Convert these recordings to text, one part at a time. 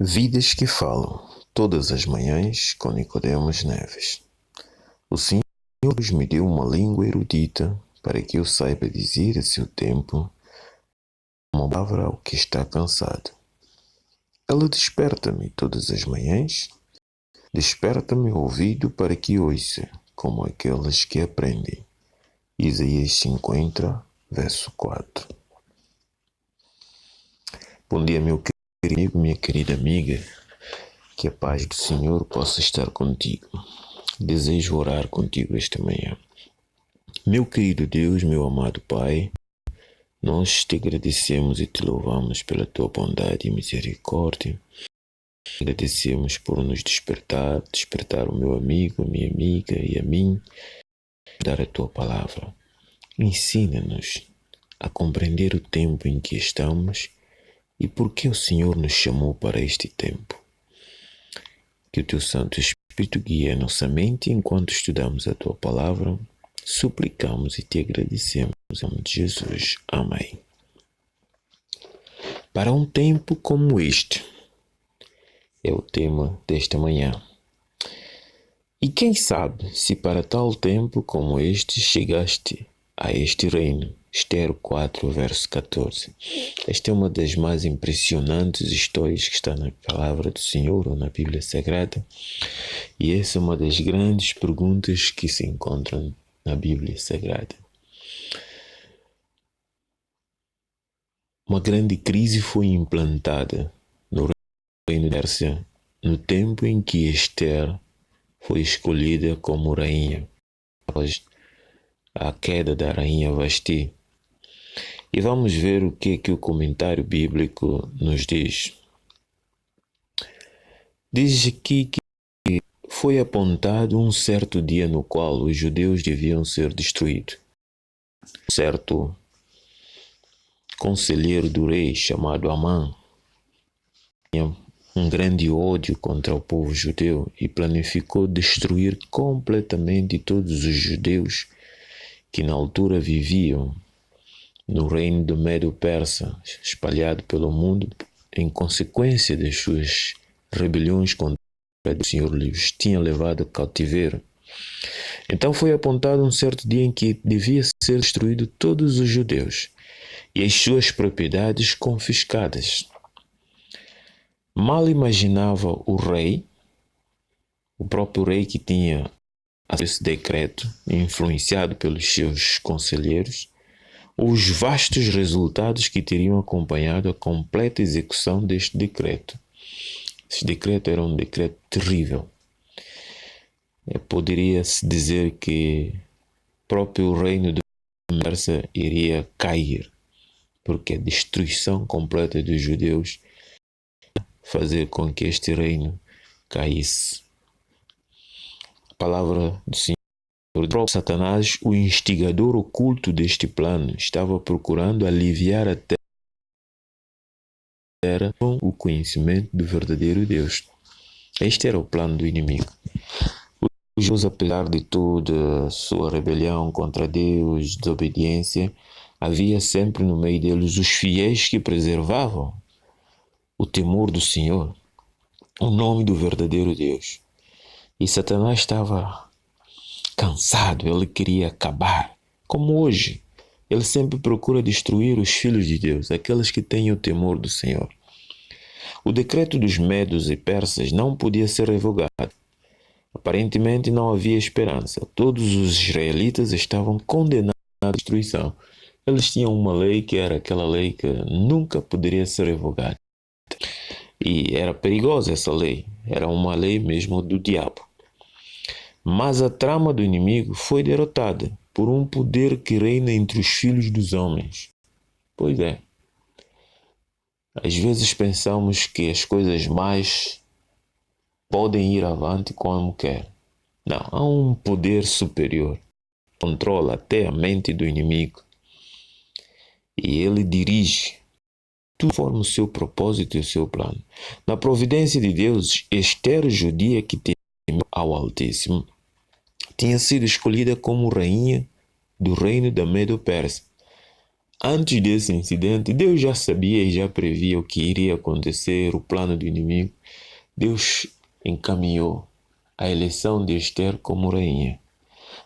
Vidas que falam, todas as manhãs com Nicodemos Neves. O Senhor me deu uma língua erudita para que eu saiba dizer a seu tempo uma palavra ao que está cansado. Ela desperta-me todas as manhãs, desperta-me o ouvido para que ouça, como aqueles que aprendem. Isaías 50, verso 4. Bom dia, meu querido amigo, minha querida amiga. Que a paz do Senhor possa estar contigo. Desejo orar contigo esta manhã. Meu querido Deus, meu amado Pai, nós te agradecemos e te louvamos pela tua bondade e misericórdia. Agradecemos por nos despertar o meu amigo, a minha amiga e a mim, dar a tua palavra. Ensina-nos a compreender o tempo em que estamos e por que o Senhor nos chamou para este tempo. Que o teu Santo Espírito guie a nossa mente enquanto estudamos a tua palavra. Suplicamos e te agradecemos em nome de Jesus. Amém. Para um tempo como este, é o tema desta manhã. E quem sabe se para tal tempo como este chegaste a este reino. Esther 4, verso 14. Esta é uma das mais impressionantes histórias que está na palavra do Senhor ou na Bíblia Sagrada. E essa é uma das grandes perguntas que se encontram na Bíblia Sagrada. Uma grande crise foi implantada no reino de Pérsia no tempo em que Esther foi escolhida como rainha, após a queda da rainha Vasti. E vamos ver o que o comentário bíblico nos diz. Diz aqui que foi apontado um certo dia no qual os judeus deviam ser destruídos. Certo conselheiro do rei chamado Amã tinha um grande ódio contra o povo judeu e planificou destruir completamente todos os judeus que na altura viviam no reino do Medo-Persa, espalhado pelo mundo em consequência das suas rebeliões contra o Senhor lhes tinha levado a cativeiro. Então foi apontado um certo dia em que devia ser destruído todos os judeus e as suas propriedades confiscadas. Mal imaginava o rei, o próprio rei que tinha esse decreto, influenciado pelos seus conselheiros, os vastos resultados que teriam acompanhado a completa execução deste decreto. Esse decreto era um decreto terrível. Poderia-se dizer que o próprio reino de Pérsia iria cair, porque a destruição completa dos judeus fazer com que este reino caísse. A palavra do Senhor. O próprio Satanás, o instigador oculto deste plano, estava procurando aliviar a terra com o conhecimento do verdadeiro Deus. Este era o plano do inimigo. Os judeus, apesar de toda a sua rebelião contra Deus, desobediência, havia sempre no meio deles os fiéis que preservavam o temor do Senhor, o nome do verdadeiro Deus. E Satanás estava cansado, ele queria acabar. Como hoje, ele sempre procura destruir os filhos de Deus, aqueles que têm o temor do Senhor. O decreto dos medos e persas não podia ser revogado. Aparentemente não havia esperança. Todos os israelitas estavam condenados à destruição. Eles tinham uma lei que era aquela lei que nunca poderia ser revogada. E era perigosa essa lei. Era uma lei mesmo do diabo. Mas a trama do inimigo foi derrotada por um poder que reina entre os filhos dos homens. Pois é. Às vezes pensamos que as coisas mais podem ir avante como quer. Não, há um poder superior que controla até a mente do inimigo. E ele dirige tudo conforme o seu propósito e o seu plano. Na providência de Deus, Esther, judia que temeu ao Altíssimo, tinha sido escolhida como rainha do reino da Medo-Pérsia. Antes desse incidente, Deus já sabia e já previa o que iria acontecer, o plano do inimigo. Deus encaminhou a eleição de Esther como rainha.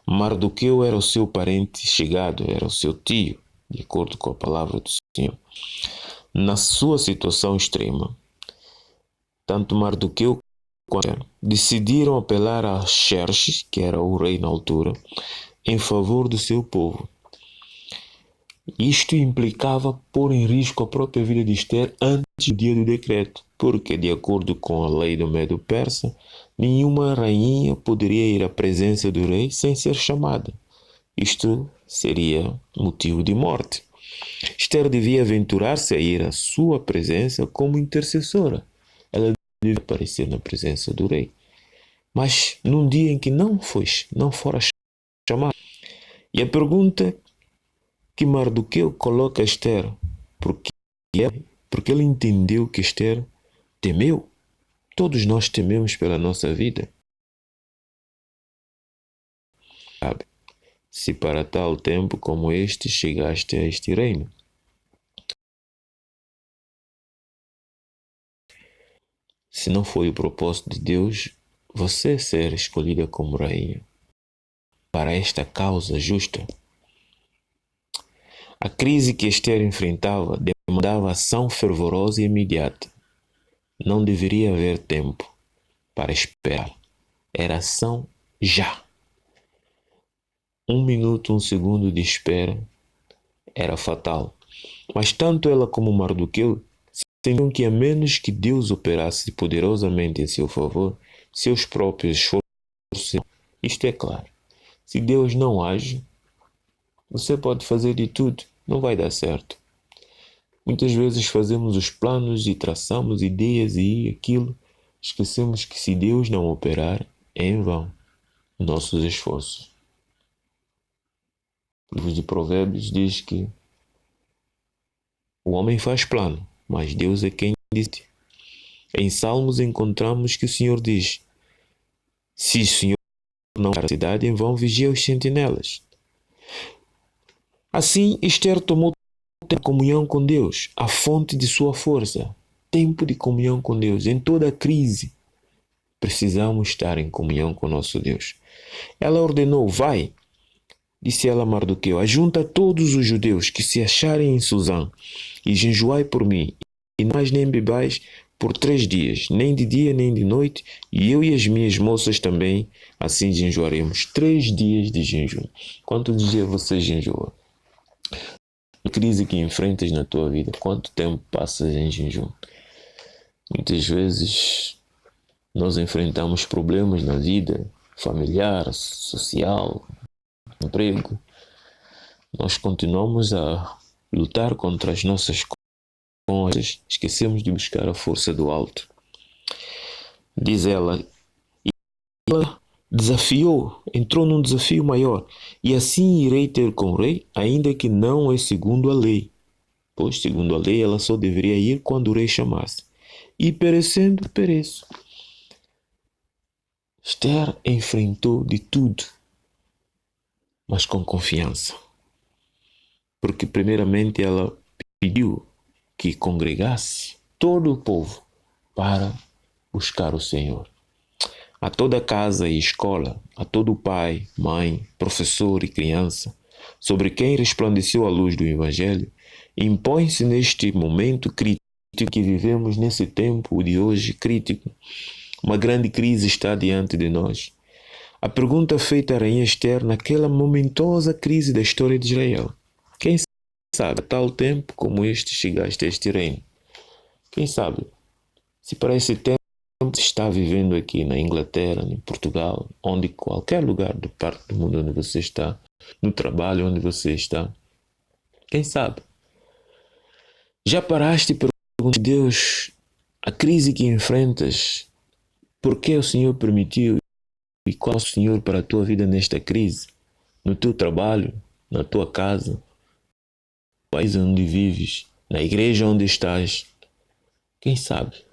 Mardoqueu era o seu parente chegado, era o seu tio, de acordo com a palavra do Senhor. Na sua situação extrema, tanto Mardoqueu quanto Esther decidiram apelar a Xerxes, que era o rei na altura, em favor do seu povo. Isto implicava pôr em risco a própria vida de Esther antes do dia do decreto, porque, de acordo com a lei do Medo-Persa, nenhuma rainha poderia ir à presença do rei sem ser chamada. Isto seria motivo de morte. Esther devia aventurar-se a ir à sua presença como intercessora. Ela devia aparecer na presença do rei. Mas num dia em que não fora chamada. E a pergunta que Mardoqueu coloca a Esther, porque ele entendeu que Esther temeu. Todos nós tememos pela nossa vida. Sabe? Se para tal tempo como este chegaste a este reino. Se não foi o propósito de Deus você ser escolhida como rainha para esta causa justa. A crise que Esther enfrentava demandava ação fervorosa e imediata. Não deveria haver tempo para esperar. Era ação já. 1 minuto, 1 segundo de espera era fatal. Mas tanto ela como Mardoqueu sentiam que a menos que Deus operasse poderosamente em seu favor, seus próprios esforços. Isto é claro. Se Deus não age, você pode fazer de tudo, não vai dar certo. Muitas vezes fazemos os planos e traçamos ideias e aquilo, esquecemos que se Deus não operar, é em vão nossos esforços. O livro de Provérbios diz que o homem faz plano, mas Deus é quem decide. Em Salmos encontramos que o Senhor diz: se o Senhor não para a cidade, em vão vigia os sentinelas. Assim, Esther tomou tempo de comunhão com Deus, a fonte de sua força. Tempo de comunhão com Deus. Em toda crise, precisamos estar em comunhão com nosso Deus. Ela ordenou: vai, disse ela a Mardoqueu, ajunta todos os judeus que se acharem em Susã e jejuai por mim, e não mais nem bebais por 3 dias, nem de dia nem de noite, e eu e as minhas moças também assim jejuaremos. 3 dias de jejum. Quantos dias você jejua? A crise que enfrentas na tua vida, quanto tempo passas em jejum? Muitas vezes nós enfrentamos problemas na vida familiar, social, emprego. Nós continuamos a lutar contra as nossas coisas, esquecemos de buscar a força do alto. Diz ela, e ela desafiou, entrou num desafio maior, e assim irei ter com o rei, ainda que não é segundo a lei. Pois, segundo a lei, ela só deveria ir quando o rei chamasse. E perecendo, pereço. Esther enfrentou de tudo, mas com confiança. Porque, primeiramente, ela pediu que congregasse todo o povo para buscar o Senhor. A toda casa e escola, a todo pai, mãe, professor e criança, sobre quem resplandeceu a luz do Evangelho, impõe-se neste momento crítico que vivemos nesse tempo de hoje crítico. Uma grande crise está diante de nós. A pergunta feita à rainha Esther naquela momentosa crise da história de Israel: quem sabe, a tal tempo como este chegaste a este reino? Quem sabe, se para esse tempo se está vivendo aqui na Inglaterra, em Portugal, onde qualquer lugar do parte do mundo onde você está, no trabalho onde você está, quem sabe? Já paraste e perguntaste: Deus, a crise que enfrentas, por que o Senhor permitiu e qual é o Senhor para a tua vida nesta crise? No teu trabalho, na tua casa, no país onde vives, na igreja onde estás, quem sabe?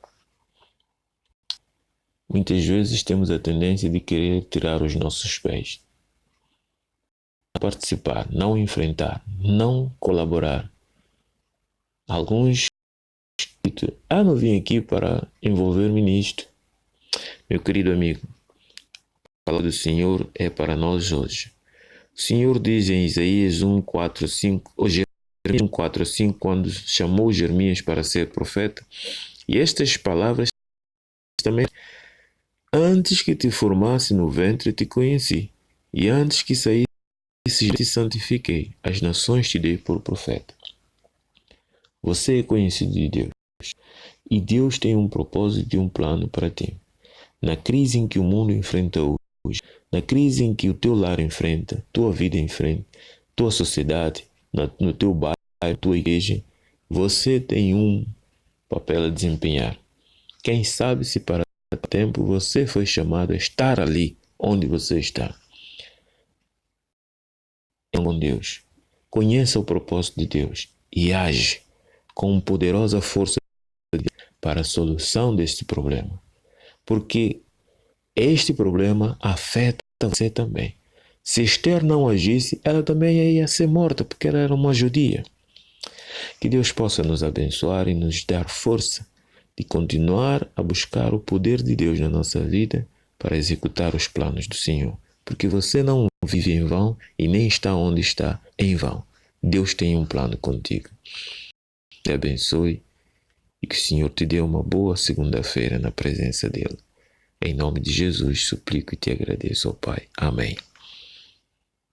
Muitas vezes temos a tendência de querer tirar os nossos pés. Não participar, não enfrentar, não colaborar, Alguns não vim aqui para envolver-me nisto. Meu querido amigo, a palavra do Senhor é para nós hoje. O Senhor diz em Isaías 1:4-5, ou Jeremias 1:4-5, quando chamou Jeremias para ser profeta, e estas palavras também: antes que te formasse no ventre te conheci, e antes que saísse te santifiquei, as nações te dei por profeta. Você é conhecido de Deus, e Deus tem um propósito e um plano para ti. Na crise em que o mundo enfrenta hoje, na crise em que o teu lar enfrenta, tua vida enfrenta, tua sociedade, no teu bairro, tua igreja, você tem um papel a desempenhar. Quem sabe se para tempo você foi chamado a estar ali onde você está. Com Deus, conheça o propósito de Deus e age com poderosa força para a solução deste problema. Porque este problema afeta você também. Se Esther não agisse, ela também ia ser morta, porque ela era uma judia. Que Deus possa nos abençoar e nos dar força de continuar a buscar o poder de Deus na nossa vida para executar os planos do Senhor. Porque você não vive em vão e nem está onde está em vão. Deus tem um plano contigo. Te abençoe e que o Senhor te dê uma boa segunda-feira na presença dEle. Em nome de Jesus, suplico e te agradeço, ó Pai. Amém.